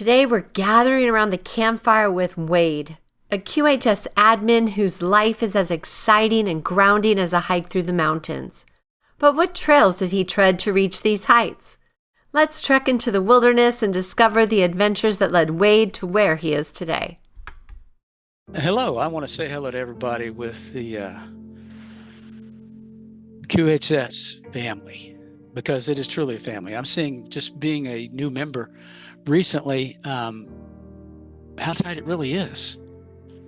Today we're gathering around the campfire with Wade, a QHS admin whose life is as exciting and grounding as a hike through the mountains. But what trails did he tread to reach these heights? Let's trek into the wilderness and discover the adventures that led Wade to where he is today. Hello, I want to say hello to everybody with the QHS family, because it is truly a family. I'm seeing, just being a new member recently, how tight it really is.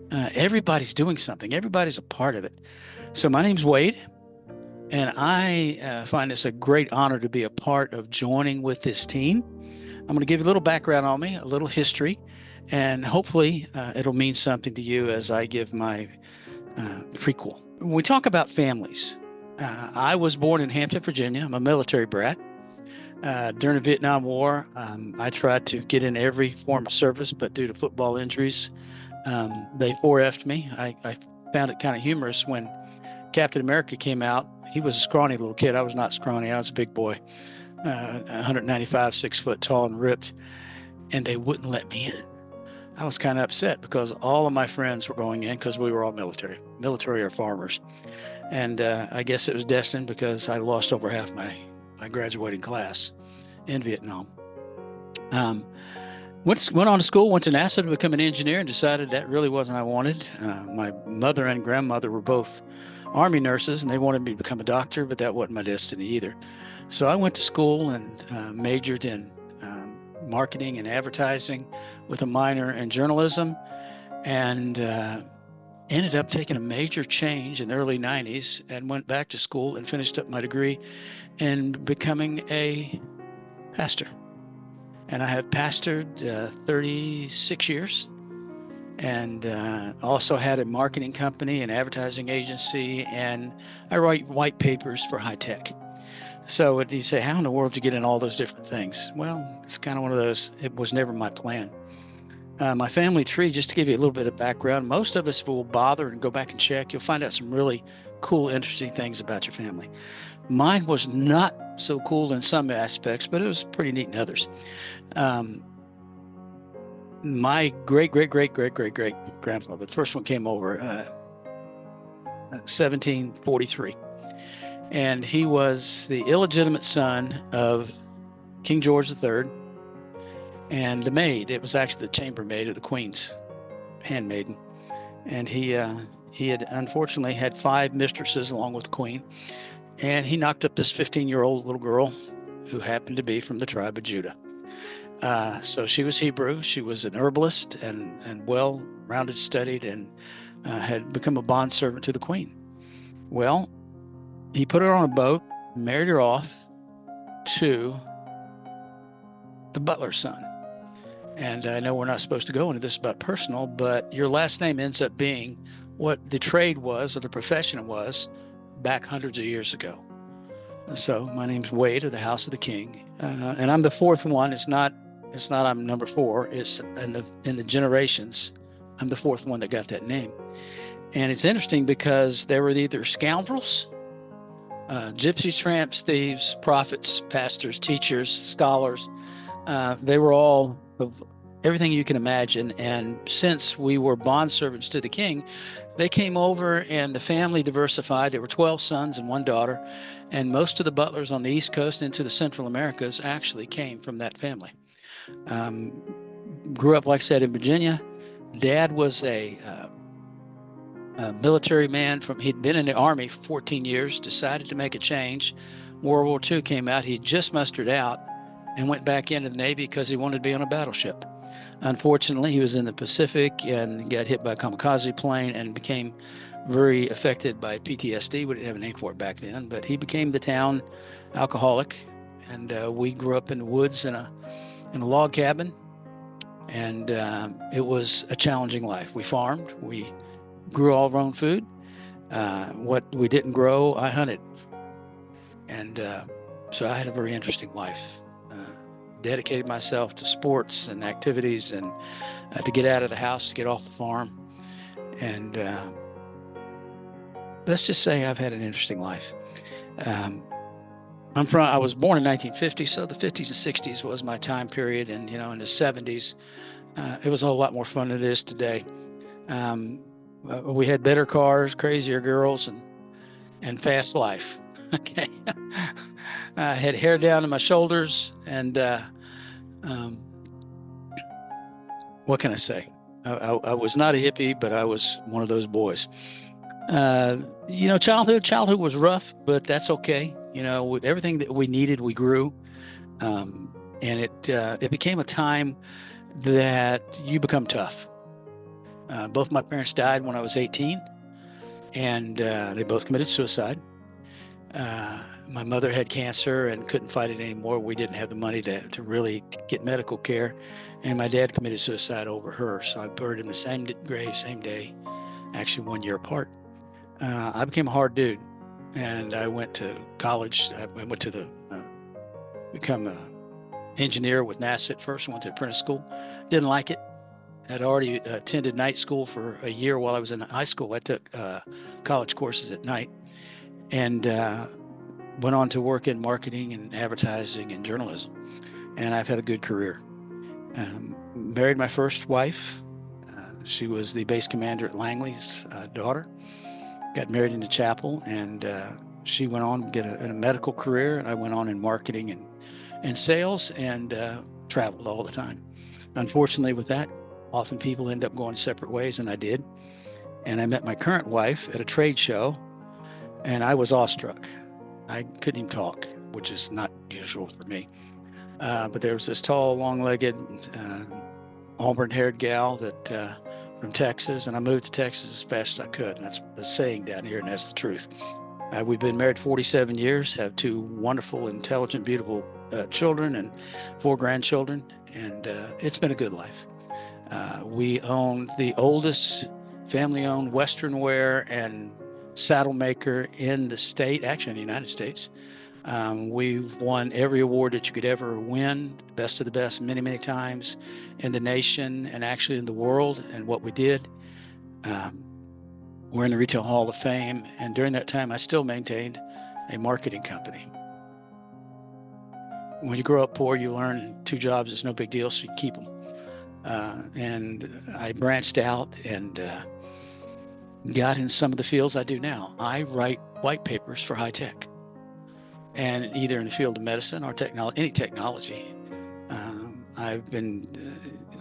Everybody's doing something. Everybody's a part of it. So my name's Wade, and I find this a great honor to be a part of joining with this team. I'm going to give you a little background on me, a little history, and hopefully it'll mean something to you as I give my prequel. When we talk about families, I was born in Hampton, Virginia. I'm a military brat. During the Vietnam War, I tried to get in every form of service, but due to football injuries, they 4F'd me. I found it kind of humorous when Captain America came out. He was a scrawny little kid. I was not scrawny. I was a big boy, 195, 6 foot tall and ripped, and they wouldn't let me in. I was kind of upset because all of my friends were going in because we were all military or farmers. And I guess it was destined because I lost over half my graduating class in Vietnam. Went on to school, went to NASA to become an engineer, and decided that really wasn't what I wanted. My mother and grandmother were both Army nurses, and they wanted me to become a doctor, but that wasn't my destiny either. So I went to school and majored in marketing and advertising with a minor in journalism, and ended up taking a major change in the early 90s and went back to school and finished up my degree in becoming a pastor. And I have pastored 36 years, and also had a marketing company, an advertising agency, and I write white papers for high tech. So you say, how in the world did you get in all those different things? Well, it's kind of one of those, it was never my plan. My family tree, just to give you a little bit of background, most of us will bother and go back and check. You'll find out some really cool, interesting things about your family. Mine was not so cool in some aspects, but it was pretty neat in others. My great-great-great-great-great-great-grandfather, the first one came over 1743. And he was the illegitimate son of King George III. And the maid, it was actually the chambermaid of the Queen's handmaiden. And he had unfortunately had 5 mistresses along with the Queen. And he knocked up this 15-year-old little girl who happened to be from the tribe of Judah. So she was Hebrew. She was an herbalist and well-rounded, studied, and had become a bondservant to the Queen. Well, he put her on a boat, married her off to the butler's son. And I know we're not supposed to go into this about personal, but your last name ends up being what the trade was or the profession was back hundreds of years ago. So my name's Wade of the House of the King, and I'm the 4th one. It's not I'm number 4. It's in the generations. I'm the 4th one that got that name. And it's interesting because they were either scoundrels, gypsies, tramps, thieves, prophets, pastors, teachers, scholars. They were all of everything you can imagine. And since we were bondservants to the king, they came over and the family diversified. There were 12 sons and 1 daughter. And most of the butlers on the East Coast into the Central Americas actually came from that family. Grew up, like I said, in Virginia. Dad was a military man. He'd been in the Army for 14 years, decided to make a change. World War II came out. He just mustered out and went back into the Navy because he wanted to be on a battleship. Unfortunately, he was in the Pacific and got hit by a kamikaze plane and became very affected by PTSD. We didn't have a name for it back then, but he became the town alcoholic. And we grew up in the woods in a log cabin. And it was a challenging life. We farmed. We grew all of our own food. What we didn't grow, I hunted. And so I had a very interesting life. Dedicated myself to sports and activities and to get out of the house, to get off the farm. And let's just say I've had an interesting life. I was born in 1950, so the 50s and 60s was my time period. And, in the 70s, it was a whole lot more fun than it is today. We had better cars, crazier girls, and fast life. Okay. I had hair down to my shoulders, and what can I say? I was not a hippie, but I was one of those boys. Childhood was rough, but that's okay. With everything that we needed, we grew. And it became a time that you become tough. Both my parents died when I was 18, and they both committed suicide. My mother had cancer and couldn't fight it anymore. We didn't have the money to really get medical care. And my dad committed suicide over her. So I buried in the same grave, same day, actually 1 year apart. I became a hard dude, and I went to college. I went to become an engineer with NASA at first. I went to apprentice school. Didn't like it. I'd already attended night school for a year while I was in high school. I took college courses at night, and went on to work in marketing and advertising and journalism. And I've had a good career. Married my first wife. She was the base commander at Langley's daughter. Got married in the chapel, and she went on to get a medical career, and I went on in marketing and sales, and traveled all the time. Unfortunately, with that, often people end up going separate ways, and I did. And I met my current wife at a trade show, and I was awestruck. I couldn't even talk, which is not usual for me. But there was this tall, long-legged, auburn-haired gal that from Texas, and I moved to Texas as fast as I could. And that's the saying down here, and that's the truth. We've been married 47 years, have 2 wonderful, intelligent, beautiful children and 4 grandchildren, and it's been a good life. We own the oldest family-owned Western wear and saddle maker in the state, actually in the United States. We've won every award that you could ever win, best of the best, many, many times in the nation and actually in the world, and what we did. We're in the Retail Hall of Fame, and during that time, I still maintained a marketing company. When you grow up poor, you learn 2 jobs is no big deal, so you keep them. And I branched out and got in some of the fields I do now. I write white papers for high tech, and either in the field of medicine or any technology. I've been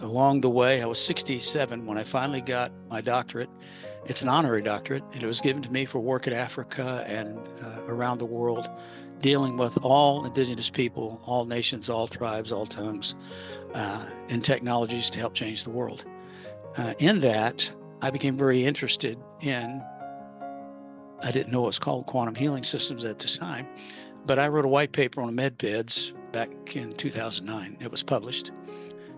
along the way. I was 67 when I finally got my doctorate. It's an honorary doctorate, and it was given to me for work in Africa and around the world, dealing with all indigenous people, all nations, all tribes, all tongues, and technologies to help change the world. In that, I became very interested in, I didn't know it was called quantum healing systems at the time, but I wrote a white paper on med beds back in 2009. It was published.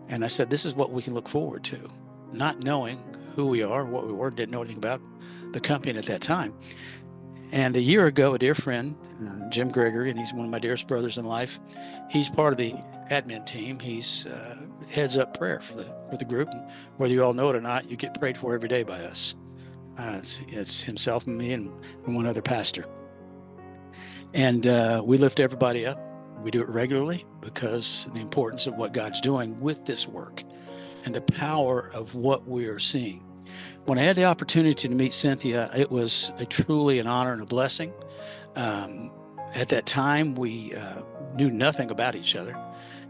And I said, this is what we can look forward to, not knowing who we are, what we were, didn't know anything about the company at that time. And a year ago, a dear friend, Jim Gregory, and he's one of my dearest brothers in life, he's part of the admin team. He's heads up prayer for the group. And whether you all know it or not, you get prayed for every day by us. It's himself and me and one other pastor. And we lift everybody up. We do it regularly because of the importance of what God's doing with this work and the power of what we are seeing. When I had the opportunity to meet Cynthia, it was truly an honor and a blessing. At that time, we knew nothing about each other,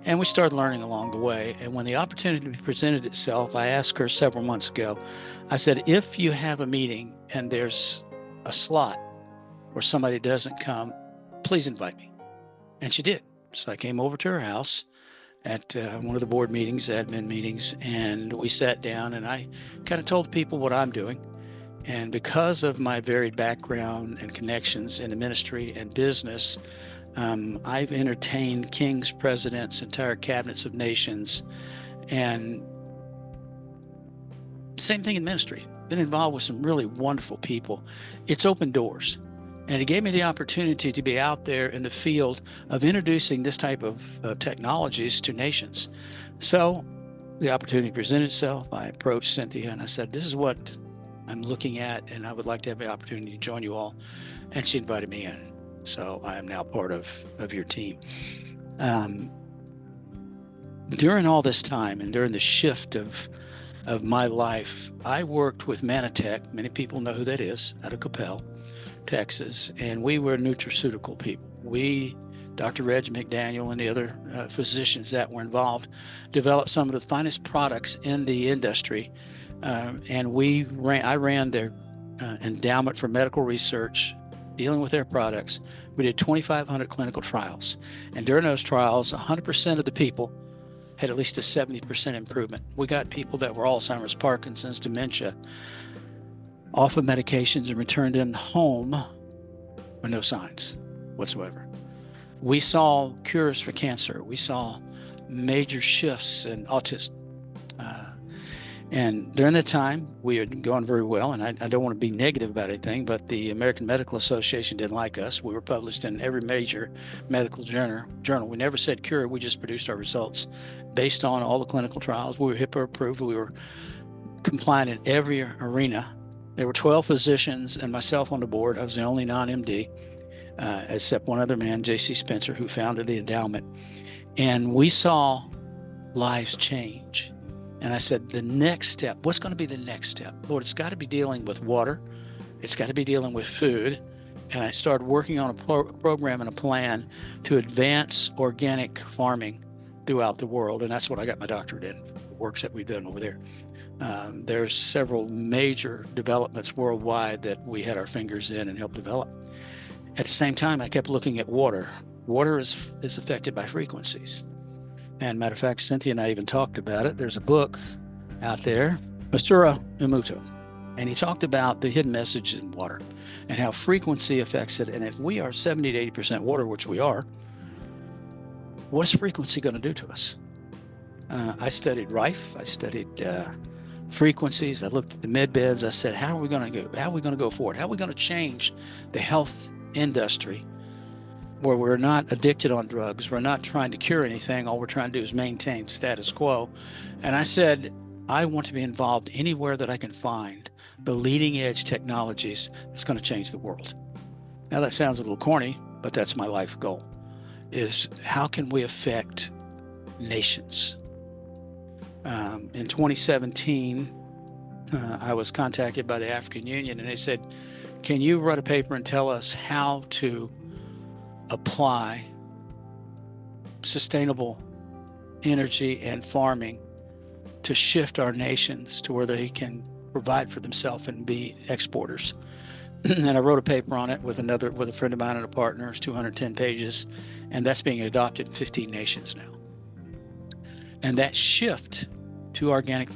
and we started learning along the way. And when the opportunity presented itself, I asked her several months ago, I said, if you have a meeting and there's a slot where somebody doesn't come, please invite me. And she did. So I came over to her house at one of the board meetings, admin meetings, and we sat down and I kind of told people what I'm doing. And because of my varied background and connections in the ministry and business, I've entertained kings, presidents, entire cabinets of nations, and same thing in ministry. Been involved with some really wonderful people. It's opened doors. And it gave me the opportunity to be out there in the field of introducing this type of technologies to nations. So the opportunity presented itself. I approached Cynthia and I said, this is what I'm looking at, and I would like to have the opportunity to join you all. And she invited me in. So I am now part of your team. During all this time and during the shift of my life, I worked with Manatech. Many people know who that is, out of Coppell, Texas. And we were nutraceutical people. Dr. Reg McDaniel and the other physicians that were involved developed some of the finest products in the industry. And I ran their endowment for medical research dealing with their products. We did 2,500 clinical trials. And during those trials, 100% of the people had at least a 70% improvement. We got people that were Alzheimer's, Parkinson's, dementia, off of medications and returned them home with no signs whatsoever. We saw cures for cancer. We saw major shifts in autism. And during that time, we had gone very well. And I don't want to be negative about anything, but the American Medical Association didn't like us. We were published in every major medical journal. We never said cure. We just produced our results based on all the clinical trials. We were HIPAA approved. We were compliant in every arena. There were 12 physicians and myself on the board. I was the only non-MD, except one other man, J.C. Spencer, who founded the endowment. And we saw lives change. And I said, the next step, what's going to be the next step? Lord, it's got to be dealing with water. It's got to be dealing with food. And I started working on a program and a plan to advance organic farming throughout the world. And that's what I got my doctorate in, the works that we've done over there. There's several major developments worldwide that we had our fingers in and helped develop. At the same time, I kept looking at water. Water is affected by frequencies. And matter of fact, Cynthia and I even talked about it. There's a book out there, Masura Umuto, and he talked about the hidden messages in water and how frequency affects it. And if we are 70 to 80% water, which we are, what's frequency going to do to us? I studied Rife. I studied frequencies. I looked at the med beds. I said, how are we going to go? How are we going to go forward? How are we going to change the health industry where we're not addicted on drugs? We're not trying to cure anything. All we're trying to do is maintain status quo. And I said, I want to be involved anywhere that I can find the leading edge technologies that's going to change the world. Now that sounds a little corny, but that's my life goal, is how can we affect nations? In 2017, I was contacted by the African Union and they said, can you write a paper and tell us how to apply sustainable energy and farming to shift our nations to where they can provide for themselves and be exporters. And I wrote a paper on it with a friend of mine and a partner. It's 210 pages, and that's being adopted in 15 nations now. And that shift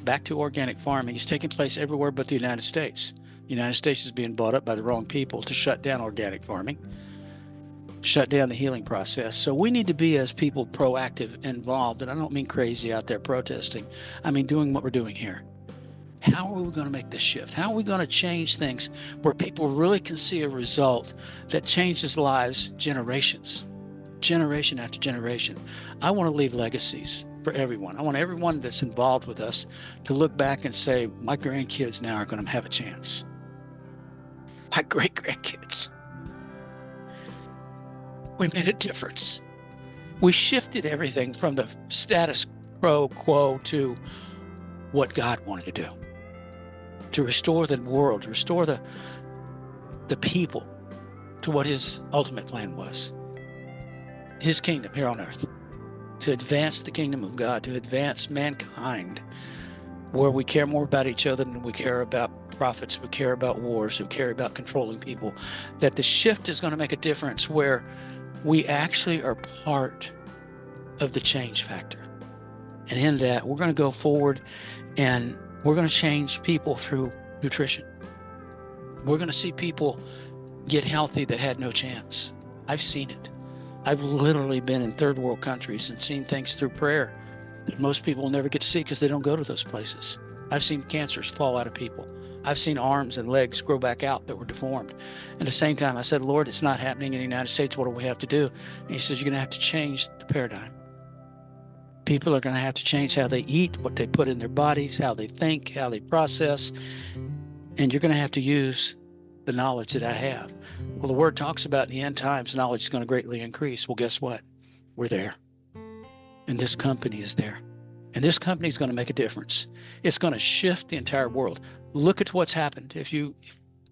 back to organic farming is taking place everywhere but the United States. The United States is being bought up by the wrong people to shut down organic farming, shut down the healing process. So we need to be, as people, proactive, involved. And I don't mean crazy out there protesting. I mean doing what we're doing here. How are we going to make this shift? How are we going to change things where people really can see a result that changes lives generations, generation after generation? I want to leave legacies for everyone. I want everyone that's involved with us to look back and say, my grandkids now are going to have a chance. My great-grandkids. We made a difference. We shifted everything from the status quo to what God wanted to do, to restore the world, to restore the people to what his ultimate plan was. His kingdom here on earth, to advance the kingdom of God, to advance mankind, where we care more about each other than we care about profits, we care about wars, we care about controlling people. That the shift is going to make a difference where we actually are part of the change factor. And in that, we're going to go forward and we're going to change people through nutrition. We're going to see people get healthy that had no chance. I've seen it. I've literally been in third world countries and seen things through prayer that most people will never get to see because they don't go to those places. I've seen cancers fall out of people. I've seen arms and legs grow back out that were deformed. At the same time, I said, Lord, it's not happening in the United States. What do we have to do? And he says, you're going to have to change the paradigm. People are going to have to change how they eat, what they put in their bodies, how they think, how they process. And you're going to have to use the knowledge that I have. Well, the word talks about in the end times, knowledge is going to greatly increase. Well, guess what? We're there. And this company is there. And this company is going to make a difference. It's going to shift the entire world. Look at what's happened.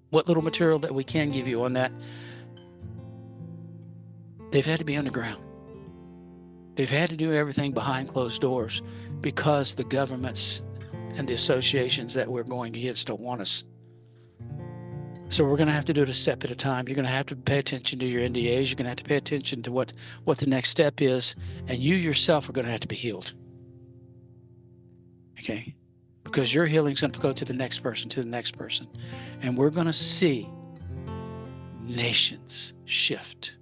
What little material that we can give you on that, they've had to be underground. They've had to do everything behind closed doors because the governments and the associations that we're going against don't want us. So we're going to have to do it a step at a time. You're going to have to pay attention to your NDAs. You're going to have to pay attention to what the next step is. And you yourself are going to have to be healed. Okay? Because your healing is going to go to the next person. And we're going to see nations shift.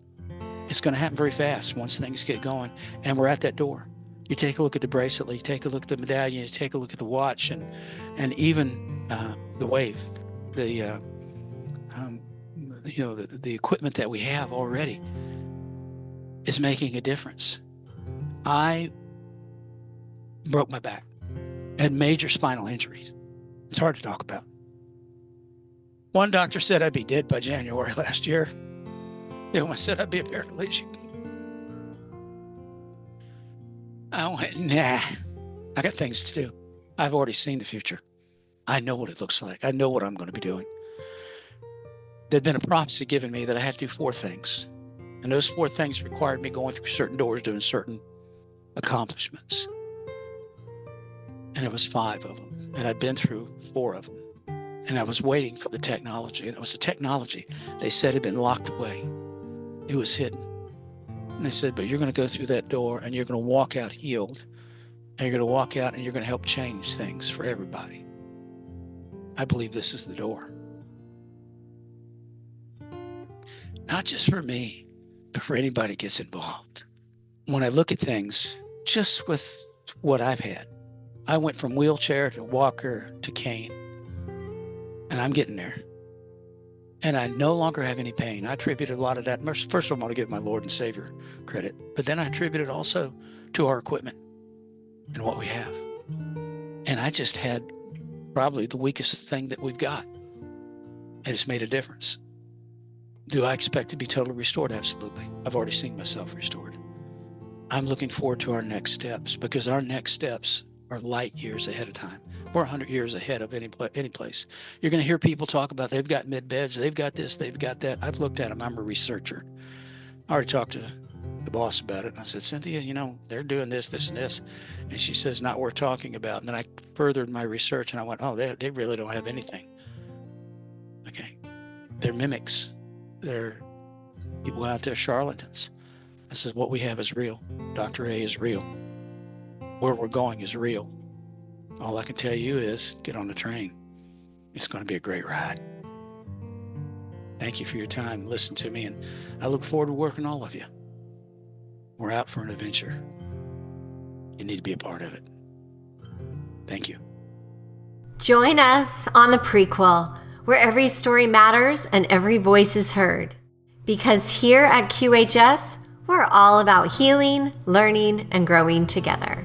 It's going to happen very fast once things get going. And we're at that door. You take a look at the bracelet, you take a look at the medallion, you take a look at the watch, and even the wave, the equipment that we have already is making a difference. I broke my back, had major spinal injuries. It's hard to talk about. One doctor said I'd be dead by January last year. The other one said I'd be a paraplegic. I went, nah, I got things to do. I've already seen the future. I know what it looks like. I know what I'm going to be doing. There'd been a prophecy given me that I had to do 4 things. And those 4 things required me going through certain doors, doing certain accomplishments. And it was 5 of them. And I'd been through 4 of them. And I was waiting for the technology. And it was the technology they said had been locked away. It was hidden. And they said, but you're going to go through that door and you're going to walk out healed. And you're going to walk out and you're going to help change things for everybody. I believe this is the door. Not just for me, but for anybody that gets involved. When I look at things, just with what I've had, I went from wheelchair to walker to cane. And I'm getting there. And I no longer have any pain. I attributed a lot of that. First of all, I want to give my Lord and Savior credit. But then I attributed also to our equipment and what we have. And I just had probably the weakest thing that we've got. And it's made a difference. Do I expect to be totally restored? Absolutely. I've already seen myself restored. I'm looking forward to our next steps because our next steps are light years ahead of time. We're 100 years ahead of any place. You're going to hear people talk about they've got med beds, they've got this, they've got that. I've looked at them. I'm a researcher. I already talked to the boss about it. And I said, Cynthia, they're doing this, this, and this. And she says, not worth talking about. And then I furthered my research and I went, oh, they really don't have anything. Okay. They're mimics. They're people out there, charlatans. I said, what we have is real. Dr. A is real. Where we're going is real. All I can tell you is get on the train. It's going to be a great ride. Thank you for your time. Listen to me, and I look forward to working all of you. We're out for an adventure. You need to be a part of it. Thank you. Join us on the Prequel, where every story matters and every voice is heard. Because here at QHS, we're all about healing, learning, and growing together.